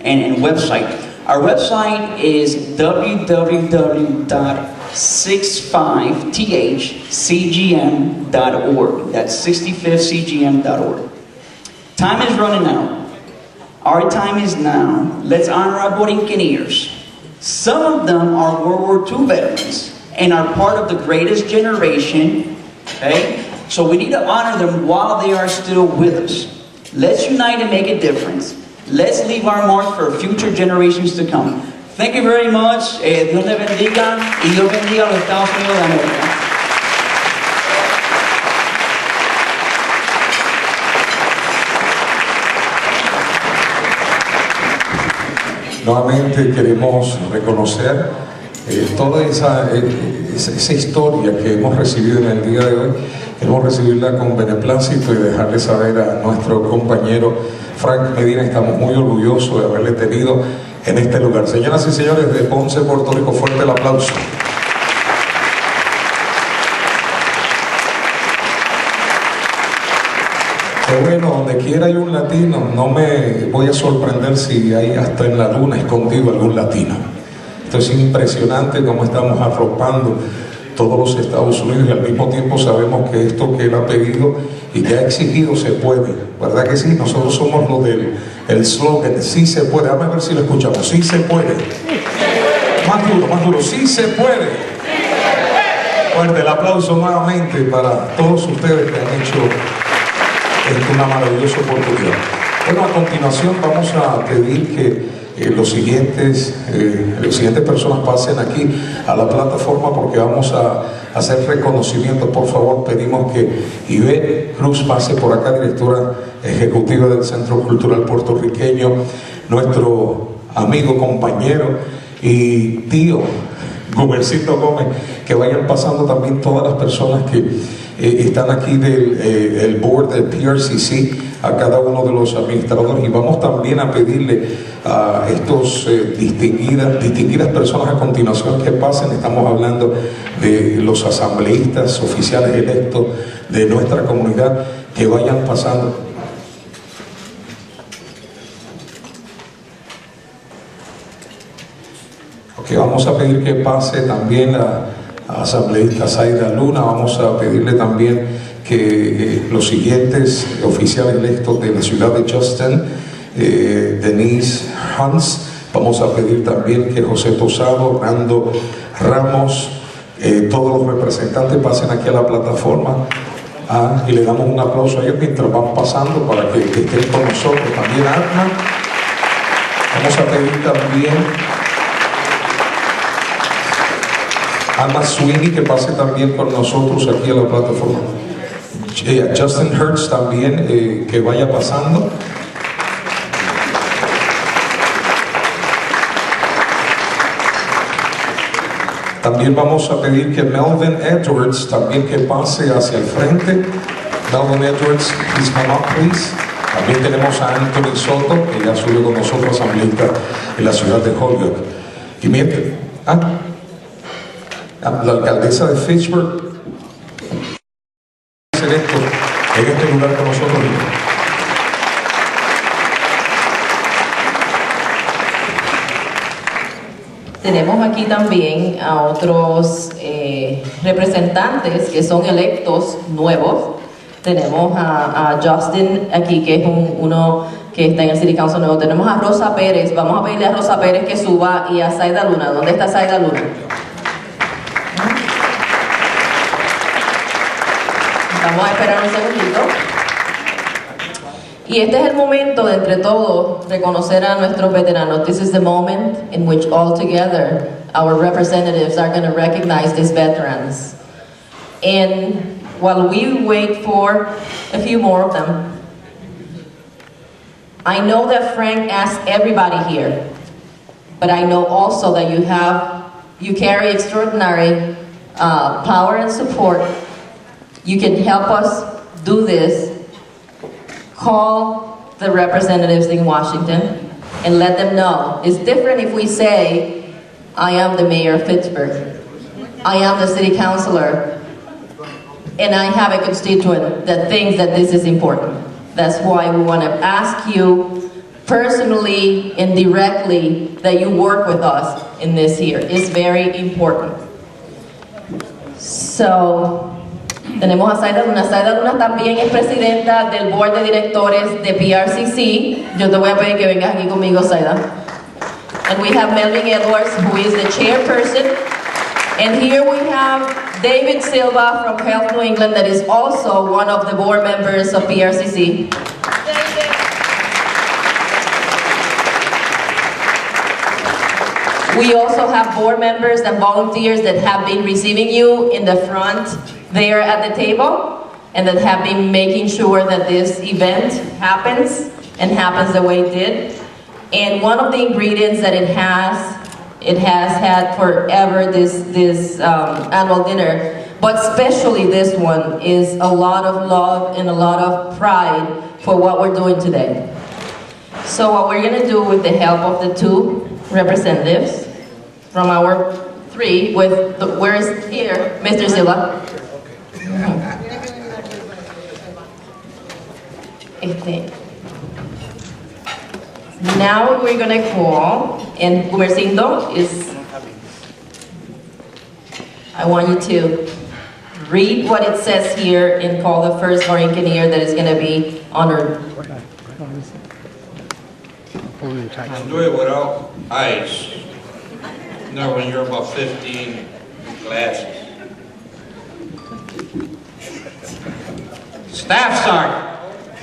and website. Our website is www.65thcgm.org. That's 65thcgm.org. Time is running out. Our time is now. Let's honor our Borinqueneers. Some of them are World War II veterans and are part of the greatest generation. Okay? So we need to honor them while they are still with us. Let's unite and make a difference. Let's leave our mark for future generations to come. Thank you very much. Dios le bendiga y Dios bendiga a los Estados Unidos de América. Nuevamente queremos reconocer toda esa historia que hemos recibido en el día de hoy. Queremos recibirla con beneplácito y dejarle saber a nuestro compañero Frank Medina, estamos muy orgullosos de haberle tenido en este lugar. Señoras y señores de Ponce, Puerto Rico, fuerte el aplauso. Qué bueno, donde quiera hay un latino, no me voy a sorprender si hay hasta en la luna escondido algún latino. Esto es impresionante cómo estamos arropando todos los Estados Unidos, y al mismo tiempo sabemos que esto que él ha pedido y que ha exigido se puede, ¿verdad que sí? Nosotros somos los del slogan, sí se puede. Vamos a ver si lo escuchamos, sí se puede. Más duro, sí se puede. Fuerte el aplauso nuevamente para todos ustedes que han hecho una maravillosa oportunidad. Bueno, a continuación vamos a pedir que las siguientes personas pasen aquí a la plataforma porque vamos a hacer reconocimiento. Por favor, pedimos que Ivette Cruz pase por acá, directora ejecutiva del Centro Cultural Puertorriqueño, nuestro amigo, compañero y tío Gumercito Gómez, que vayan pasando también todas las personas que están aquí del board del PRCC, a cada uno de los administradores, y vamos también a pedirle a estos distinguidas personas a continuación que pasen. Estamos hablando de los asambleístas oficiales electos de nuestra comunidad, que vayan pasando. Ok, vamos a pedir que pase también la asambleísta Zaida Luna. Vamos a pedirle también que los siguientes oficiales electos de la ciudad de Justin, Denise Hans. Vamos a pedir también que José Tosado, Nando Ramos, todos los representantes pasen aquí a la plataforma, y le damos un aplauso a ellos mientras van pasando para que estén con nosotros. También Arna. Vamos a pedir también Anna Sweeney que pase también con nosotros aquí a la plataforma. Justin Hertz también, que vaya pasando. También vamos a pedir que Melvin Edwards también que pase hacia el frente. Melvin Edwards, please come up, please. También tenemos a Anthony Soto, que ya subió con nosotros, asambleísta en la ciudad de Holyoke. Y miren, la alcaldesa de Fitchburg esto en este lugar con nosotros. Tenemos aquí también a otros representantes que son electos nuevos. Tenemos a Justin aquí, que es uno que está en el City Council nuevo. Tenemos a Rosa Pérez. Vamos a pedirle a Rosa Pérez que suba, y a Zaida Luna. ¿Dónde está Zaida Luna? Vamos a esperar un segundito. Y este es el momento de, entre todos, reconocer a nuestros veteranos. This is the moment in which all together our representatives are going to recognize these veterans. And while we wait for a few more of them, I know that Frank asked everybody here, but I know also that you carry extraordinary power and support. You can help us do this. Call the representatives in Washington and let them know. It's different if we say, I am the mayor of Pittsburgh. I am the city councilor. And I have a constituent that thinks that this is important. That's why we want to ask you personally and directly that you work with us in this here. It's very important. So, tenemos a Zaida Luna. Zaida Luna también es presidenta del board de directores de PRCC. Yo te voy a pedir que vengas aquí conmigo, Zaida. And we have Melvin Edwards, who is the chairperson. And here we have David Silva from Health New England, that is also one of the board members of PRCC. We also have board members and volunteers that have been receiving you in the front there at the table, and that have been making sure that this event happens and happens the way it did. And one of the ingredients that it has had forever this annual dinner, but especially this one, is a lot of love and a lot of pride for what we're doing today. So what we're going to do, with the help of the two representatives from our three, where is here, Mr. Silva? Now we're going to call, and Gumercindo is I want you to read what it says here and call the first Borinqueneer that is going to be honored. And do it without eyes. You know, when you're about 15, glasses. Staff Sergeant,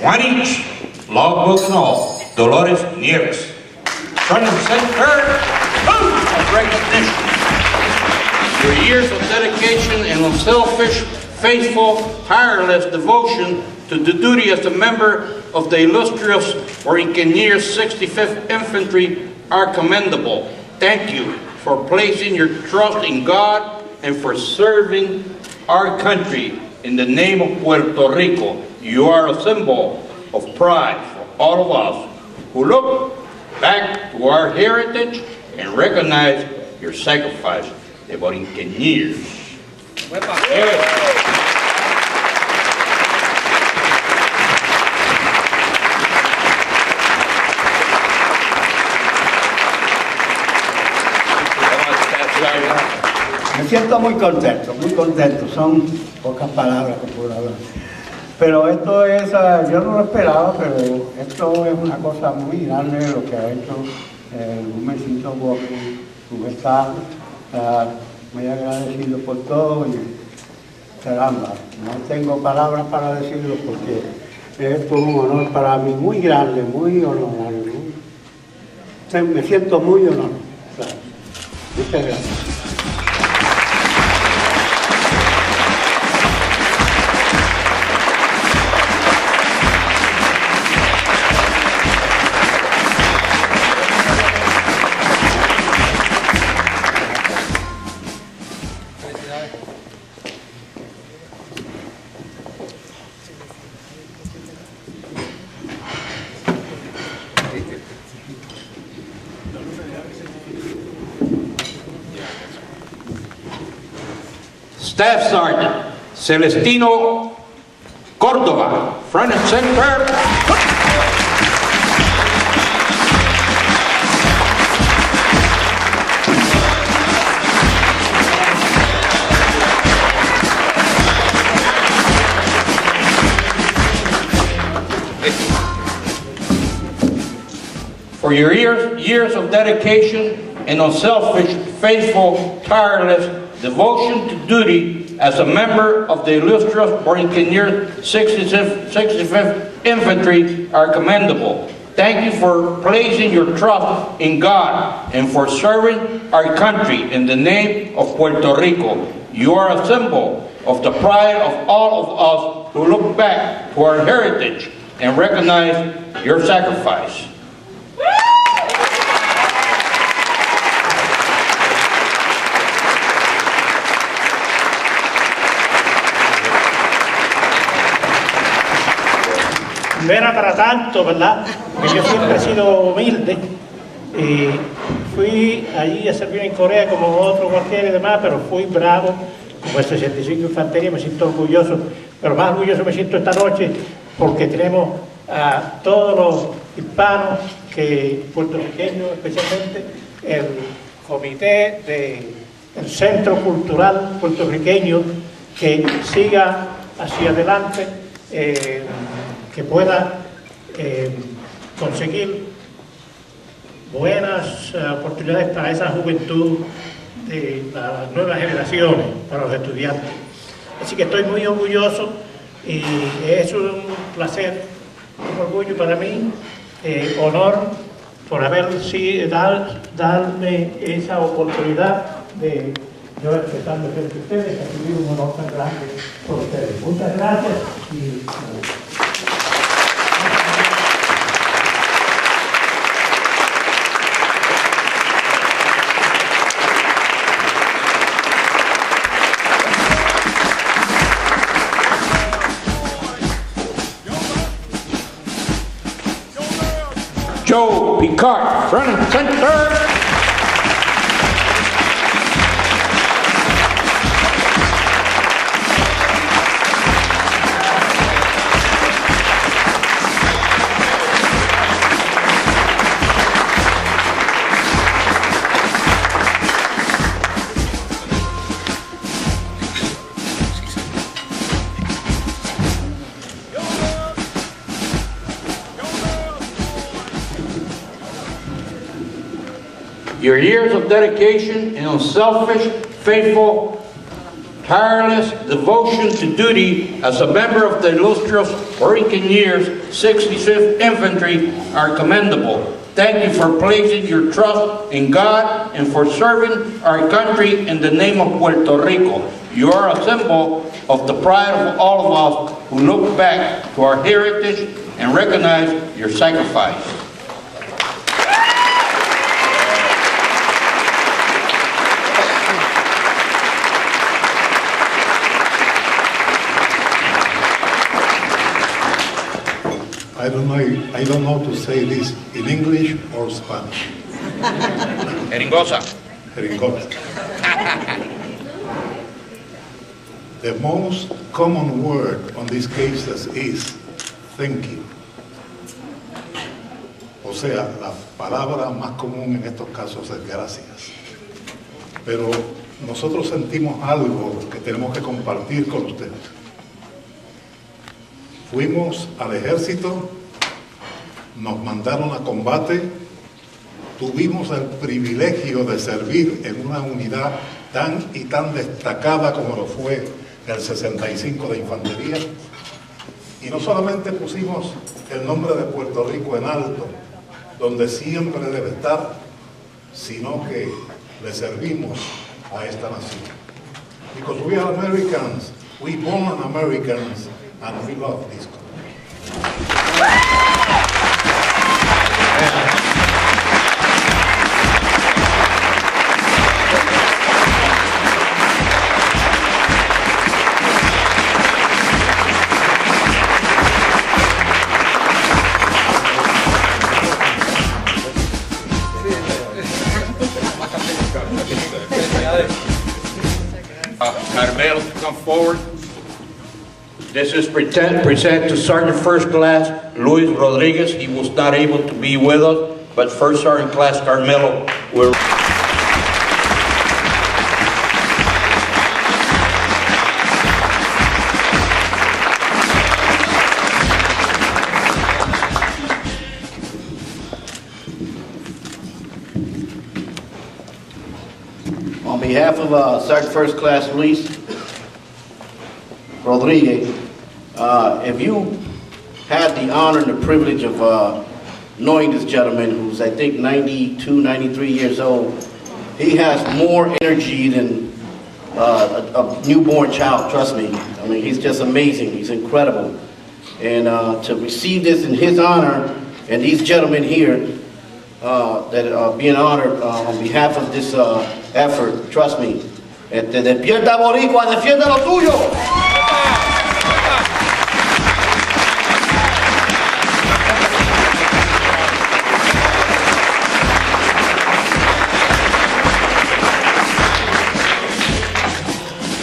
one each, logbook and all, Dolores Nieves. Front and center, of recognition. Your years of dedication and unselfish, faithful, tireless devotion to the duty as a member of the illustrious Borinqueneers 65th Infantry are commendable. Thank you for placing your trust in God and for serving our country in the name of Puerto Rico. You are a symbol of pride for all of us who look back to our heritage and recognize your sacrifice, the Borinqueneers. Me siento muy contento, son pocas palabras que puedo hablar. Pero esto es, yo no lo esperaba, pero esto es una cosa muy grande lo que ha hecho me siento muy estado, muy agradecido por todo y caramba, no tengo palabras para decirlo porque es un honor para mí muy grande, muy honorario. Me siento muy honorado. Muchas gracias. Staff Sergeant Celestino Córdoba, front and center. For your years of dedication and unselfish, faithful, tireless devotion to duty as a member of the illustrious Borinqueneers 65th Infantry are commendable. Thank you for placing your trust in God and for serving our country in the name of Puerto Rico. You are a symbol of the pride of all of us who look back to our heritage and recognize your sacrifice. No era para tanto, ¿verdad? Porque yo siempre he sido humilde y fui allí a servir en Corea como otro cualquiera y demás, pero fui bravo como el 65 Infantería, me siento orgulloso, pero más orgulloso me siento esta noche porque tenemos a todos los hispanos, puertorriqueños especialmente, el comité del Centro Cultural Puertorriqueño que siga hacia adelante, que pueda conseguir buenas oportunidades para esa juventud de las nuevas generaciones, para los estudiantes. Así que estoy muy orgulloso y es un placer, un orgullo para mí, honor por darme esa oportunidad de yo expresarme frente a ustedes, recibir un honor tan grande por ustedes. Muchas gracias y Joe Picard, front and center. Your years of dedication and unselfish, faithful, tireless devotion to duty as a member of the illustrious Borinqueneers 65th Infantry are commendable. Thank you for placing your trust in God and for serving our country in the name of Puerto Rico. You are a symbol of the pride of all of us who look back to our heritage and recognize your sacrifice. I don't know to say this in English or Spanish. Jeringosa. Jeringosa. The most common word on these cases is thank you. O sea, la palabra más común en estos casos es gracias. Pero nosotros sentimos algo que tenemos que compartir con ustedes. Fuimos al ejército, nos mandaron a combate, tuvimos el privilegio de servir en una unidad tan y tan destacada como lo fue el 65 de Infantería, y no solamente pusimos el nombre de Puerto Rico en alto, donde siempre debe estar, sino que le servimos a esta nación. Because we are Americans, we born Americans, and we love this country. Carmel, come forward. This is present to Sergeant First Class Luis Rodriguez. He was not able to be with us, but First Sergeant Class Carmelo will. On behalf of Sergeant First Class Luis Rodriguez, if you had the honor and the privilege of knowing this gentleman who's I think 92, 93 years old, he has more energy than a newborn child, trust me. I mean, he's just amazing, he's incredible. And to receive this in his honor, and these gentlemen here that are being honored on behalf of this effort, trust me, despierta Boricua, defiende lo tuyo.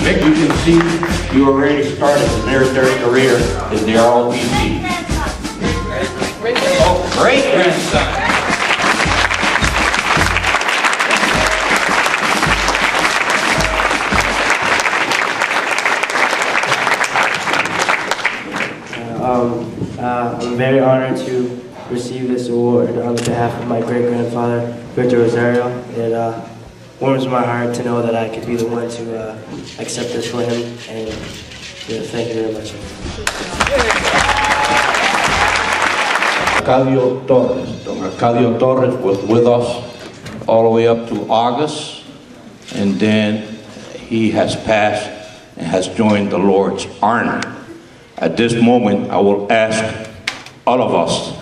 Nick, you can see you already started the military career in the ROTC. Oh, great grandson. I'm very honored to receive this award on behalf of my great-grandfather, Victor Rosario. It warms my heart to know that I could be the one to accept this for him, and thank you very much. Arcadio Torres. Don Arcadio Torres was with us all the way up to August, and then he has passed and has joined the Lord's Army. At this moment, I will ask all of us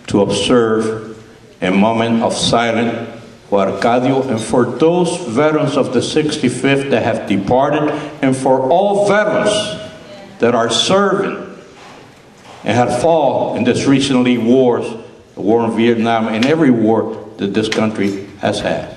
to observe a moment of silence for Arcadio and for those veterans of the 65th that have departed, and for all veterans that are serving and have fought in this recently wars, the war in Vietnam and every war that this country has had.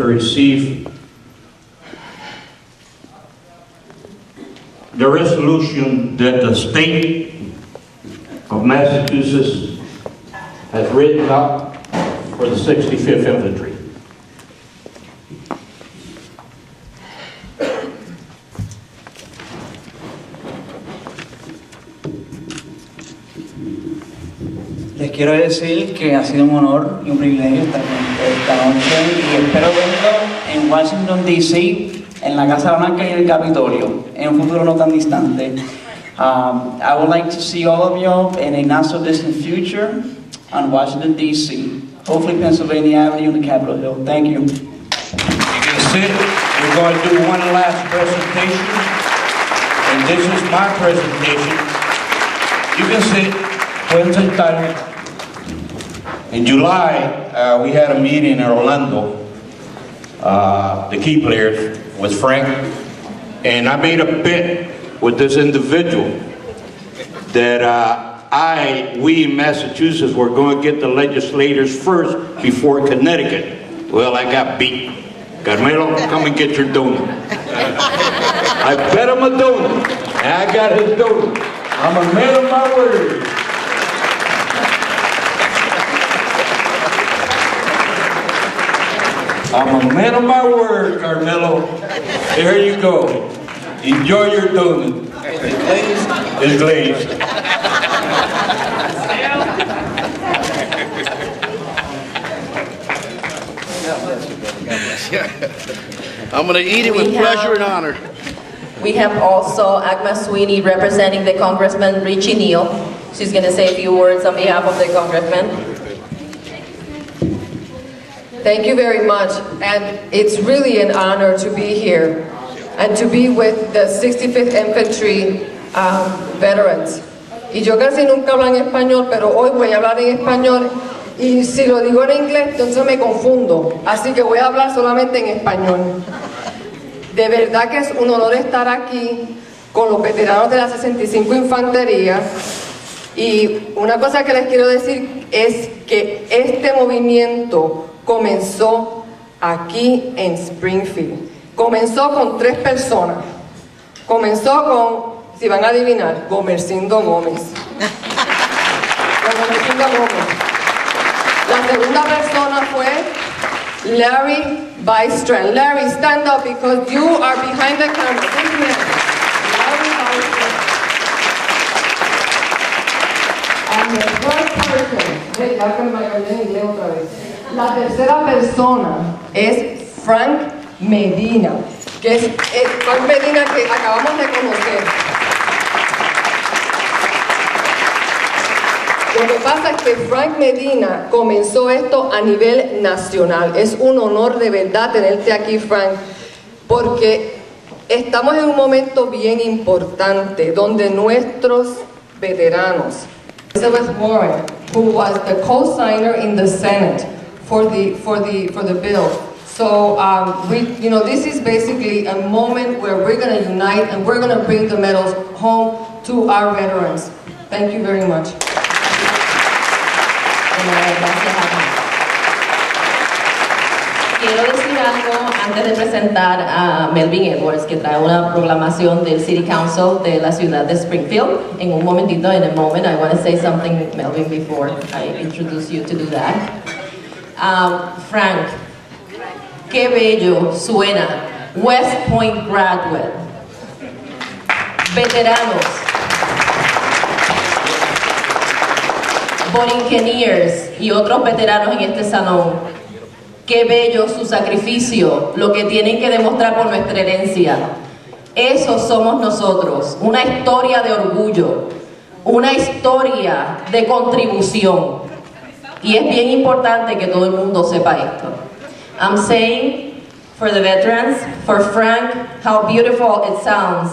to receive the resolution that the state of Massachusetts has written up for the 65th Infantry. Les quiero decir que ha sido un honor y un privilegio estar con ustedes esta noche y espero verlo en Washington, D.C., en la Casa Blanca y el Capitolio, en un futuro no tan distante. I would like to see all of you in a not so distant future on Washington, D.C., hopefully Pennsylvania Avenue and the Capitol Hill. Thank you. You can sit. We're going to do one last presentation, and this is my presentation. You can sit. Pueden sentar. In July, we had a meeting in Orlando, the key players, with Frank, and I made a bet with this individual that we in Massachusetts were going to get the legislators first before Connecticut. Well, I got beat. Carmelo, come and get your donut. I bet him a donut, and I got his donut. I'm a man of my word. I'm a man of my word, Carmelo. There you go. Enjoy your donut. It's glazed. I'm going to eat it with pleasure and honor. We have also Agma Sweeney representing the Congressman Richie Neal. She's going to say a few words on behalf of the Congressman. Thank you very much, and it's really an honor to be here and to be with the 65th Infantry veterans. Y yo casi nunca hablo en español, pero hoy voy a hablar en español y si lo digo en inglés entonces me confundo, así que voy a hablar solamente en español. De verdad que es un honor estar aquí con los veteranos de la 65 Infantería y una cosa que les quiero decir es que este movimiento comenzó aquí en Springfield. Comenzó con 3 personas. Comenzó con, si van a adivinar, Gomercindo Gómez. Gomercindo Gómez. La segunda persona fue Larry Bystrand. Larry, stand up because you are behind the camera. Larry Bystrand. And the third person, ya que me cambié en inglés otra vez. La tercera persona es Frank Medina, que es Frank Medina que acabamos de conocer. Lo que pasa es que Frank Medina comenzó esto a nivel nacional. Es un honor de verdad tenerte aquí, Frank, porque estamos en un momento bien importante donde nuestros veteranos, Elizabeth Warren, who was the co-signer in the Senate for the bill. So this is basically a moment where we're going to unite and we're going to bring the medals home to our veterans. Thank you very much. Quiero decir algo antes de presentar a Melvin Edwards, que trae una proclamación del City Council de la ciudad de Springfield. En un momentito, in a moment, I want to say something, Melvin, before I introduce you to do that. Frank, qué bello suena West Point graduate, veteranos, Borinqueneers y otros veteranos en este salón. Qué bello su sacrificio, lo que tienen que demostrar por nuestra herencia. Eso somos nosotros, una historia de orgullo, una historia de contribución. Y es bien importante que todo el mundo sepa esto. I'm saying for the veterans, for Frank, how beautiful it sounds,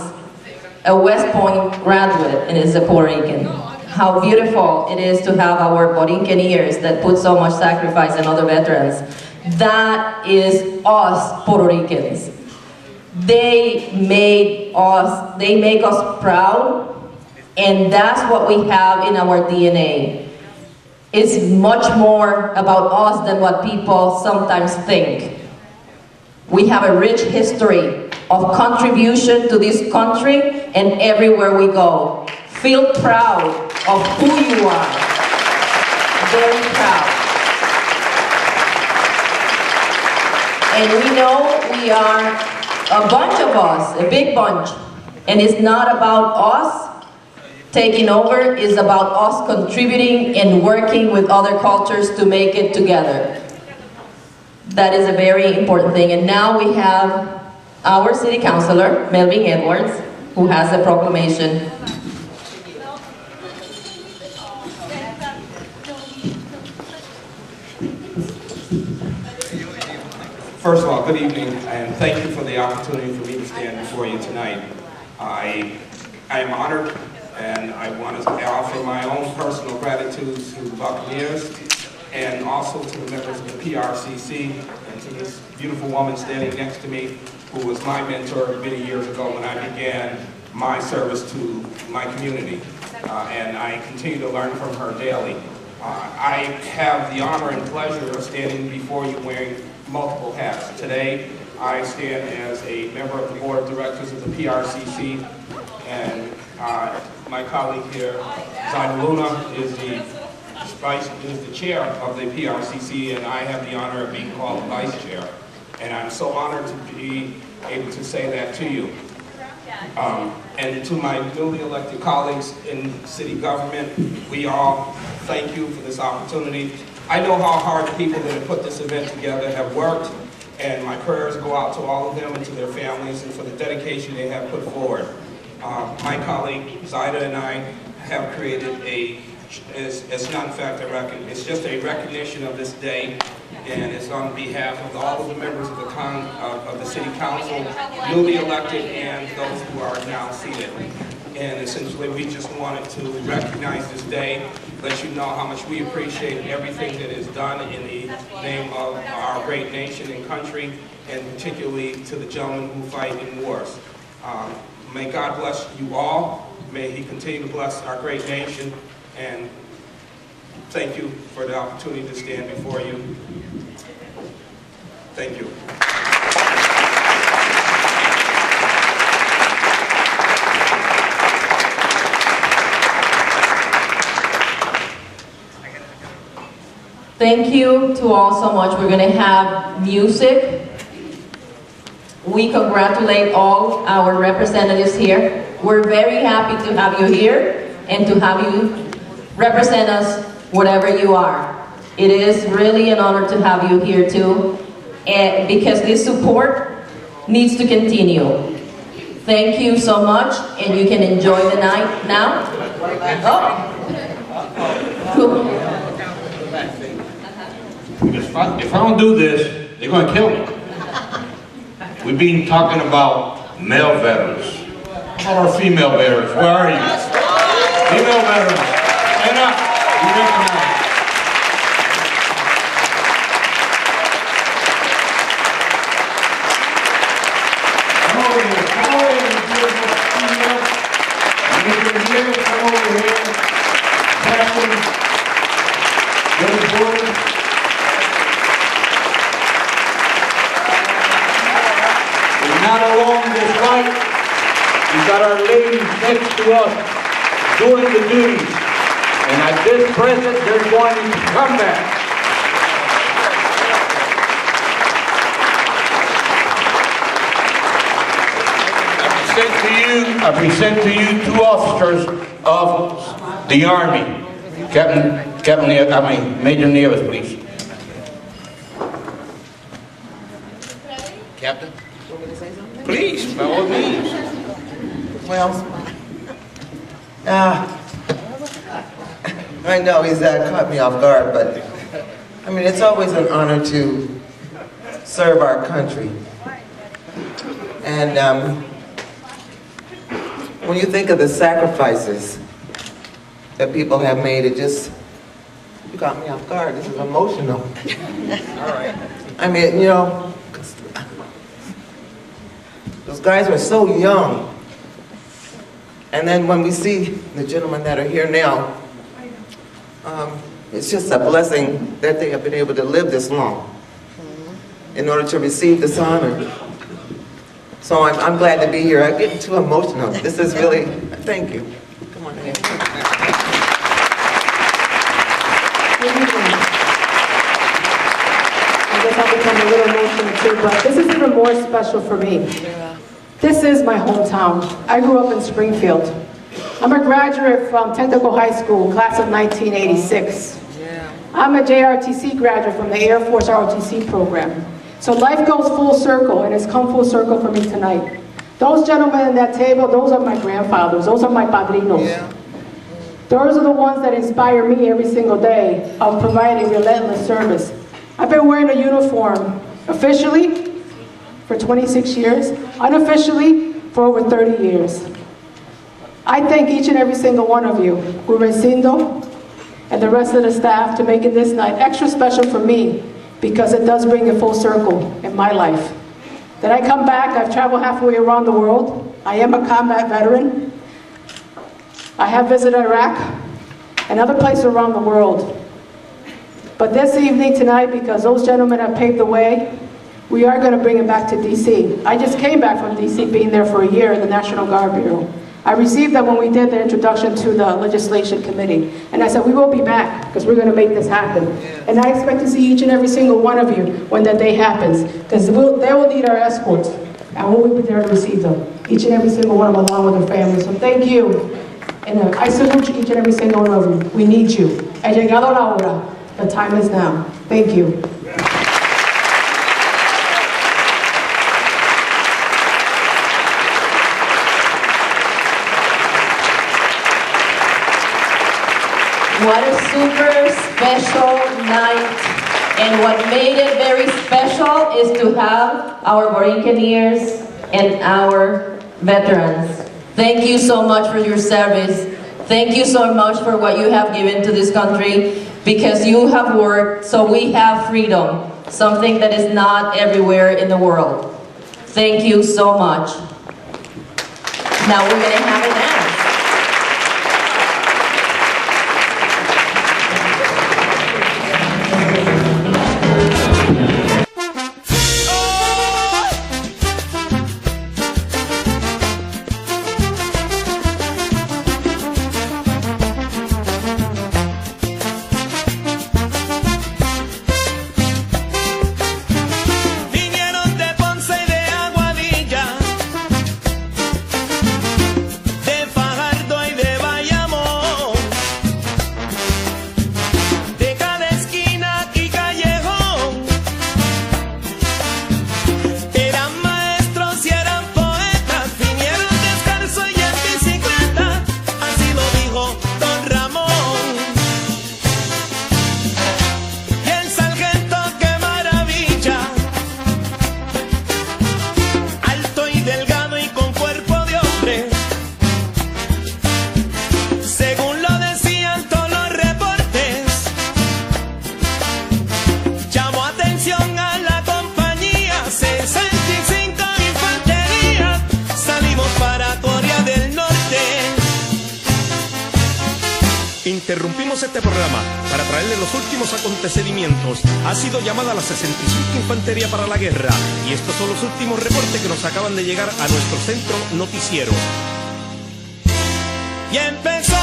a West Point graduate and is a Puerto Rican. How beautiful it is to have our Borinqueneers that put so much sacrifice and other veterans. That is us, Puerto Ricans. They make us proud, and that's what we have in our DNA. It's much more about us than what people sometimes think. We have a rich history of contribution to this country and everywhere we go. Feel proud of who you are. Very proud. And we know we are a bunch of us, a big bunch. And it's not about us taking over, it's about us contributing and working with other cultures to make it together. That is a very important thing. And now we have our city councilor, Melvin Edwards, who has the proclamation. First of all, good evening, and thank you for the opportunity for me to stand before you tonight. I am honored, and I want to offer my own personal gratitude to the Buccaneers, and also to the members of the PRCC, and to this beautiful woman standing next to me, who was my mentor many years ago when I began my service to my community. And I continue to learn from her daily. I have the honor and pleasure of standing before you wearing multiple hats. Today, I stand as a member of the board of directors of the PRCC, and my colleague here, Zaida Luna, is the chair of the PRCC, and I have the honor of being called vice chair. And I'm so honored to be able to say that to you. And to my newly elected colleagues in city government, we all thank you for this opportunity. I know how hard the people that have put this event together have worked, and my prayers go out to all of them and to their families and for the dedication they have put forward. My colleague Zaida and I have created it's not in fact a record, it's just a recognition of this day, and it's on behalf of all of the members of the city council, newly elected and those who are now seated. And essentially we just wanted to recognize this day, let you know how much we appreciate everything that is done in the name of our great nation and country, and particularly to the gentlemen who fight in wars. May God bless you all. May He continue to bless our great nation. And thank you for the opportunity to stand before you. Thank you. Thank you to all so much. We're going to have music. We congratulate all our representatives here. We're very happy to have you here and to have you represent us whatever you are. It is really an honor to have you here too, and because this support needs to continue. Thank you so much, and you can enjoy the night now. Oh. If I don't do this, they're going to kill me. We've been talking about male veterans. How about our female veterans? Where are you? Female veterans, stand up. You recognize. Come over here. Come over here. Come over here. Captain. Brother Boyd. Not alone in this fight. We've got our ladies next to us doing the duties. And at this present, they're going to come back. I present to you two officers of the Army. Major Nieves, please. Captain? Please, by all means. Well, I know he's caught me off guard, but I mean, it's always an honor to serve our country. And when you think of the sacrifices that people have made, you got me off guard. This is emotional. All right. I mean, you know, those guys were so young. And then when we see the gentlemen that are here now, it's just a blessing that they have been able to live this long. in order to receive this honor. So I'm glad to be here. I'm getting too emotional. This is really, thank you. Come on in. I guess I'll become a little emotional too, but this is even more special for me. This is my hometown. I grew up in Springfield. I'm a graduate from Tentacle High School, class of 1986. I'm a JRTC graduate from the Air Force ROTC program. So life goes full circle, and it's come full circle for me tonight. Those gentlemen at that table, those are my grandfathers. Those are my padrinos. Those are the ones that inspire me every single day of providing relentless service. I've been wearing a uniform officially for 26 years, unofficially for over 30 years. I thank each and every single one of you, Recindo, and the rest of the staff, to making this night extra special for me, because it does bring a full circle in my life. That I come back, I've traveled halfway around the world. I am a combat veteran. I have visited Iraq and other places around the world. But this evening, tonight, because those gentlemen have paved the way, we are going to bring it back to DC. I just came back from DC, being there for a year in the National Guard Bureau. I received that when we did the introduction to the legislation committee. And I said, we will be back, because we're going to make this happen. And I expect to see each and every single one of you when that day happens, because they will need our escorts, and we'll be there to receive them. Each and every single one of them, along with their families. So thank you. And I salute each and every single one of you. We need you. Ha llegado la hora. The time is now. Thank you. What a super special night, and what made it very special is to have our Borinqueneers and our veterans. Thank you so much for your service. Thank you so much for what you have given to this country, because you have worked so we have freedom, something that is not everywhere in the world. Thank you so much. Now we're going to have a dance. Interrumpimos este programa para traerle los últimos acontecimientos. Ha sido llamada la 65 Infantería para la guerra y estos son los últimos reportes que nos acaban de llegar a nuestro centro noticiero. Y empezó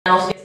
que